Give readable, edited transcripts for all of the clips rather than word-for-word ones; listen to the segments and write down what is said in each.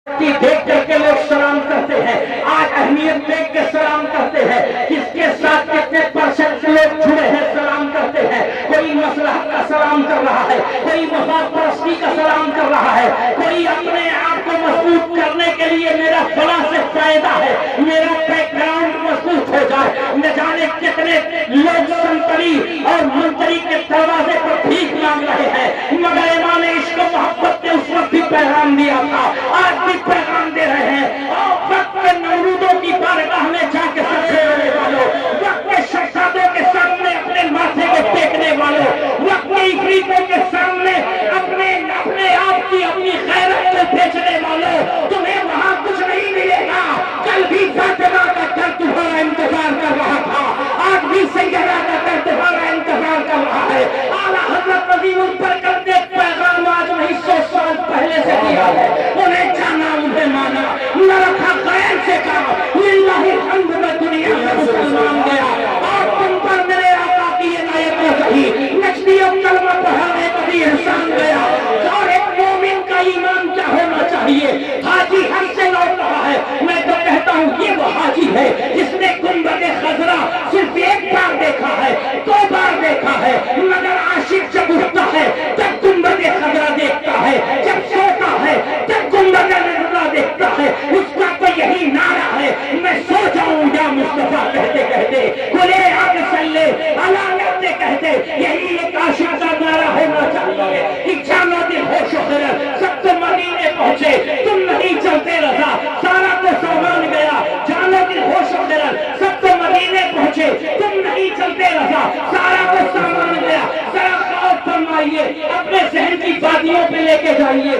कि देख करके लोग सलाम करते हैं। आज अहमियत देख के सलाम करते हैं। किसके साथ कितने परसेंट लोग जुड़े हैं सलाम करते हैं। कोई मसलहत का सलाम कर रहा है, कोई मफाद परस्ती का सलाम कर रहा है, कोई अपने आप को मजबूत करने के लिए मेरा फला से फायदा है, मेरा बैकग्राउंड मजबूत हो जाए। न जाने कितने लोग संतरी और मंत्री के दरवाजे पर भीख मांग रहे हैं, मगर इमाम इश्क मोहब्बत ने उस वक्त भी पैगाम दिया था, आज भी पैगाम दे रहे हैं। और वक्त के नमरूदों की बारगाह में जाके सबसे रोने वालों, वक्त के शहजादों के सामने अपने माथे को टेकने वालों, वक्त के इफरीतों के सामने अपने अपने आप की अपनी गैरत को बेचने वालों, तुम्हें वहां कुछ नहीं मिलेगा। कल भी फातिमा का घर तुम्हारा इंतजार कर रहा था, आज भी सैयदा का घर तुम्हारा इंतजार कर रहा है। आला हज़रत नज़ीमुल बरकत ने पैगाम आज नहीं 100 साल पहले से दिया है। उन्हें जाना, उन्हें माना, न रखा गैर से कहा। लिल्लाहि हम्द में दुनिया में मुसलमान गया और तुम पर मेरे आका की इनायत हो सही। नजदी और कलमा पढ़ाने का भी एहसान गया। और एक मोमिन का ईमान क्या होना चाहिए? हाजी हज से लौट रहा है, मैं तो कहता हूँ ये वो हाजी है जिसने गुंबद खजरा सिर्फ एक बार देखा है, 2 बार देखा है, मगर आशिक जब उठता है तब गुंबद खजरा देखता है, जब सोता है तब गुंबद खजरा देखता है। उसका तो यही नारा है, मैं सो जाऊं या मुस्तफा कहते कहते, खुले आग सल्ले अला कहते कहते, यही एक आशिक का नारा होना चाहिए कि जानो दिल होश खैर। सब तो मदीने पहुंचे, तुम नहीं चलते रहा, सारा तो सामान गया। जानो दिल होश खैर, सब तो मदीने पहुंचे, तुम नहीं चलते रहा, सारा तो सामान गया। जरा गौर फरमाइए, अपने जहन की बातियों पे लेके जाइए।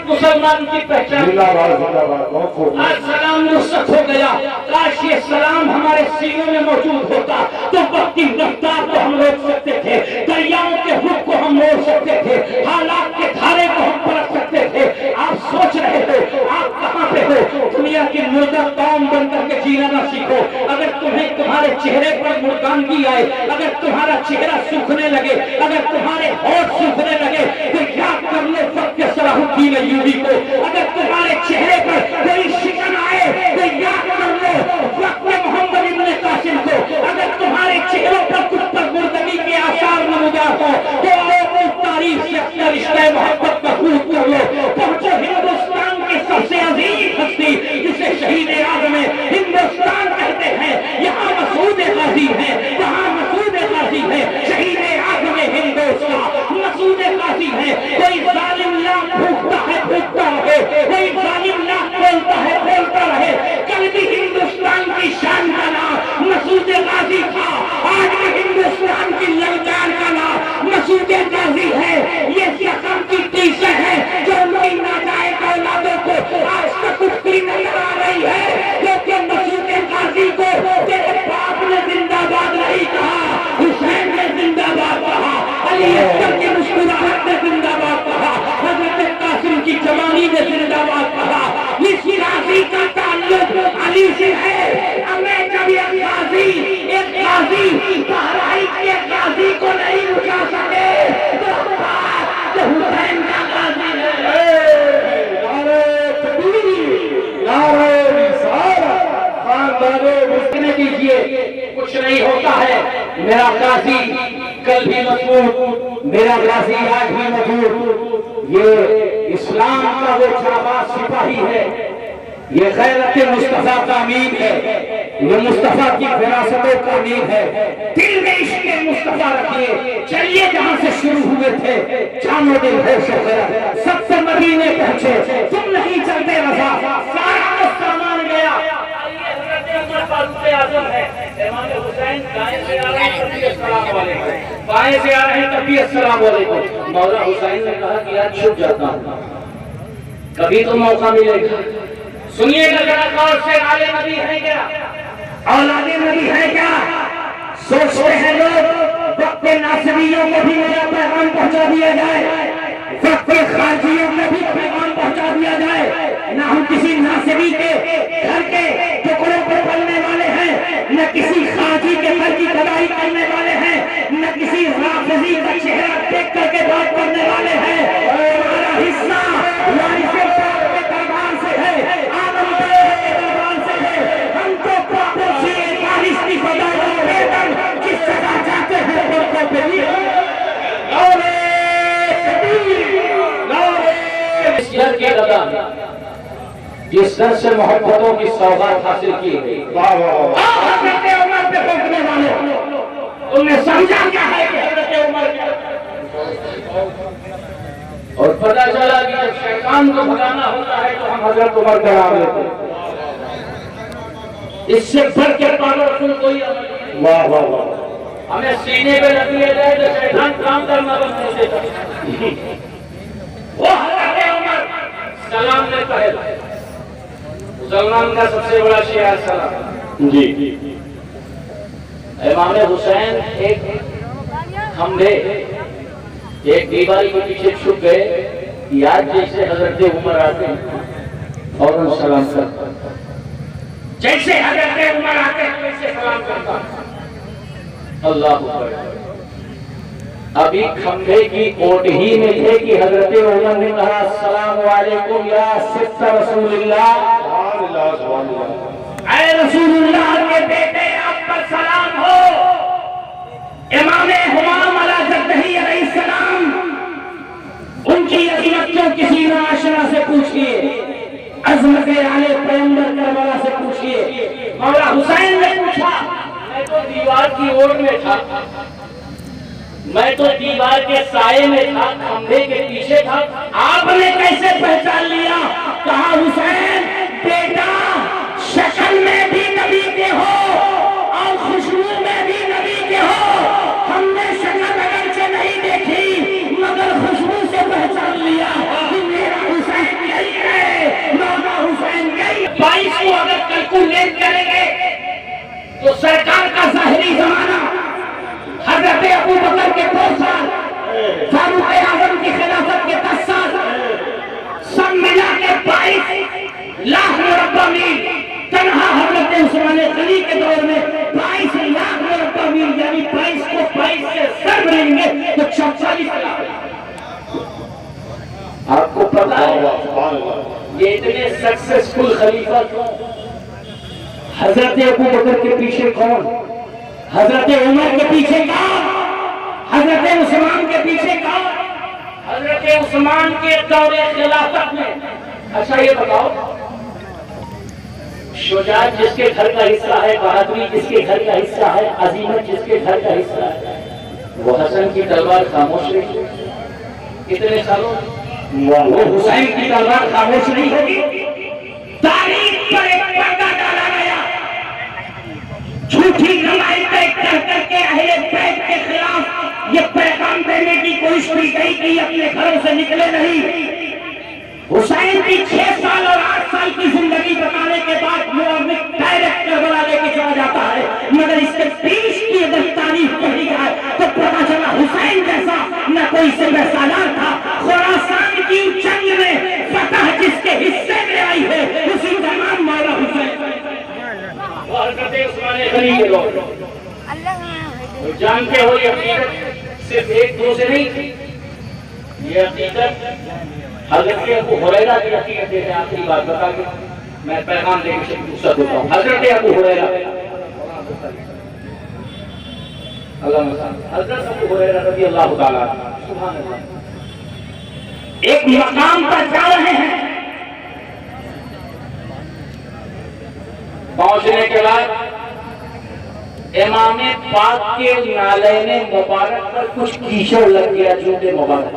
मुसलमान की पहचान आज सलाम रुखसत हो गया। काश ये सलाम हमारे सीनों में मौजूद होता तो वक्त की रफ्तार को हम रोक सकते थे, दरियाओं के रुख को हम रोक सकते थे, हालात के धारे को हम परख सकते थे। आप सोच रहे हो आप कहाँ पे हो? दुनिया की मुर्दा कौम बनकर के जीना ना सीखो। अगर तुम्हें तुम्हारे चेहरे पर मुर्दानगी आए, अगर तुम्हारा चेहरा सूखने लगे, अगर तुम्हारे होठ सूखने लगे, तो याद कर लो वक्त सलाहुद्दीन अय्यूबी को। अगर तुम्हारे चेहरे पर कोई शिकन आए तो याद कर लो वक्त मोहम्मद इब्न कासिम को। अगर तुम्हारे चेहरों पर कुछ पर मुर्दगी के आसार नमूदार हो तो आओ उस तारीफ से अपना रिश्ता मोहब्बत महफूज कर लो। पहुंचो हिंदुस्तान के सबसे अजीम हस्ती जिसे शहीद आज़म हिंदुस्तान कहते हैं। यहाँ मसूद गाजी है, वहाँ मसूद गाजी है, शहीद आज़म हिंदुस्तान मसूद गाजी है। कोई जालिम लाख फूकता है फूकता रहे, कोई जालिम लाख बोलता है बोलता रहे। कल भी हिंदुस्तान की शान का नाम मसूद गाजी था, आज भी हिंदुस्तान की ललकार का नाम मसूद गाजी है। ये जख्म की टीसे है जो कोई नाजायज औलादों को आज तक उठती नजर आ रही है, क्योंकि मसूद गाजी को तेरे बाप ने जिंदाबाद नहीं कहा, हुसैन ने जिंदाबाद कहा, अली असगर की मुस्कुराहट ने जिंदाबाद कहा, हजरत कासिम की जवानी ने जिंदाबाद कहा। इस गाजी का ताल्लुक अली से है। हमें जब एक गाजी बहराइच के गाजी को नहीं उठा सके तो हुसैन का गाजी है। कीजिए, कुछ नहीं होता है। मेरा गाजी कल भी मजबूत, मेरा गाजी आज भी मजबूत। ये इस्लाम का वो जाबाज सिपाही है, ये गैरत मुस्तफा का अमीन है, ये मुस्तफा की विरासतों का अमीन है। दिल में इश्क मुस्तफा रखिए। चलिए जहाँ से शुरू हुए थे, जानो दिल होश खैर, सबसे मदीने पहुंचे, तुम नहीं चलते रहा, सारा तो सामान गया। दाएं से आ रहे हैं तभी अस्सलाम वालेकुम, बाएं से आ रहे हैं तभी अस्सलाम वालेकुम। मौला हुसैन ने कहा कि आज छुप जाता हूं, कभी तो मौका मिलेगा। सुनिएगा जरा गौर से, आले नबी है क्या, औलादे नबी है क्या? सोचते हैं लोग वक्त नासिबियों को भी मेरा पैगाम पहुंचा दिया जाए, वक्त खारजियों को भी पैगाम पहुंचा दिया जाए। ना हम किसी नासिबी के घर के टुकड़ों पर पलने वाले हैं, न किसी खारजी के घर की कदाई करने वाले हैं, न किसी राफिजी का चेहरा देख करके बात करने वाले हैं। हमारा हिस्सा जिस दर से मोहब्बतों की सौगात हासिल की गई। वाह वाह वाह। हजरत उमर पे रोकने वाले उन्हें समझा क्या है कि हजरत उमर क्या, और पता चला कि जब शैतान को भगाना होता है तो हम हजरत उमर का नाम लेते हैं। इससे बढ़ के पावरफुल कोई अमल नहीं। वाह वाह वाह। हमें सीने पे लग लिया जाए तो शैतान काम करना बंद कर देता। वो हजरत उमर सलाम ने पहला, मुसलमान का सबसे बड़ा शियार सलाम। जी। इमाम हुसैन एक खंभे एक दीवार के पीछे छुप गए, याद जैसे हजरत उमर आते हैं फौरन सलाम करता, जैसे हजरत उमर आते हैं वैसे सलाम करता। अल्लाह अकबर। अभी खंभे की ओट ही में थे कि हजरत उमर ने कहा अस्सलाम वालेकुम या सिफ्त रसूलुल्लाह, ऐ रसूलुल्लाह के बेटे आप पर सलाम हो। इमाम हुमाम अलैहि सलाम उनकी अज़मत को किसी नाशना से पूछिए, अज़मत आले पैगंबर करबला से पूछिए। मौला हुसैन ने पूछा, मैं तो दीवार की ओर में था, मैं तो दीवार के साए में था, खंभे के पीछे था, आपने कैसे पहचान लिया? कहा हुसैन बेटा शक्ल में भी नबी के हो और खुशबू में भी नबी के हो। हमने शक्ल अगर से नहीं देखी मगर खुशबू से पहचान लिया कि मेरा हुसैन यही है, मौला हुसैन यही। 22 को अगर कैलकुलेट करेंगे तो सरकार का ज़ाहिरी जमाना हजरत अबू बकर के 2 साल, फारूक आजम की खिलाफत के 10 साल, सब मिला के 22 लाख मुरब्बा मील। तनहा हजरत उस्मान गनी के दौर में 22 लाख मुरब्बा मील, यानी 22 को 22 से सर्व लेंगे तो 44 लाख। आपको पता है ये इतने सक्सेसफुल खलीफा क्यों? हजरत अबू बकर के पीछे कौन? हजरत उमर के पीछे कौन? हजरत उस्मान के पीछे कौन? हजरत उस्मान के दौरे खिलाफत में। अच्छा ये बताओ, शुजाअत जिसके घर का हिस्सा है, बहादुरी जिसके घर का हिस्सा है, अजीमत जिसके घर का हिस्सा है, वो हसन की तलवार खामोश रही कितने सालों? वो हुसैन की तलवार खामोश नहीं होगी। तारीख पर एक पर्दा डाला गया, झूठी कमाई तय कर करके अहले बैत के खिलाफ ये पैगाम देने की कोशिश की गई कि अपने घरों से निकले नहीं। हुसैन की 6 साल और 8 साल की जिंदगी बताने के बाद मुअव्विक डायरेक्ट करबला लेके चला जाता है, मगर इसके 20 की अगर तारीफ पढ़ी जाए तो पता चला हुसैन जैसा न कोई सिपहसालार था। खुरासान की जंग में फतह जिसके हिस्से में आई है उसी का नाम मौला हुसैन। जानते हो ये हकीकत सिर्फ एक दो से नहीं थी, ये हकीकत हजरत अबू हुरैरा की हकीकत है। आखिरी बात बता के मैं पैगाम देके रुखसत होता हूँ। हजरत अबू हुरैरा, हजरत अबू हुरैरा रज़ी अल्लाह ताला सुभान अल्लाह एक मकाम पर जा रहे हैं। पहुंचने के बाद इमाम पाक के नालैने मुबारक पर कुछ कीचड़ लग गया, जूते मुबारक।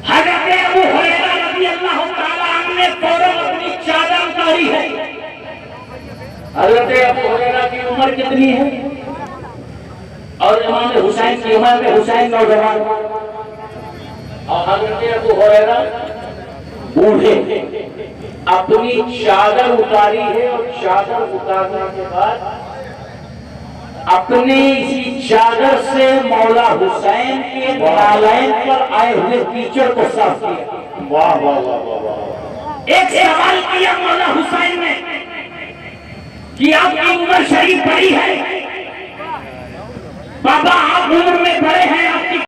हजरत अबू हुरैरा रज़ी अल्लाह ताला अन्हु ने फौरन अपनी चादर उतारी है। हजरत अबू हुरैरा की उम्र कितनी है और इमाम हुसैन की उम्र में हुसैन नौजवान और हजरत अबू हुरैरा बूढ़े। अपनी चादर उतारी है और चादर उतारने के बाद अपने इसी चादर से मौला हुसैन के नालैन पर आए हुए कीचड़ को साफ किया। वाह वाह वाह वाह। एक सवाल किया मौला हुसैन ने कि आपकी उम्र शरीफ बड़ी है, बाबा आप उम्र में बड़े हैं, आपकी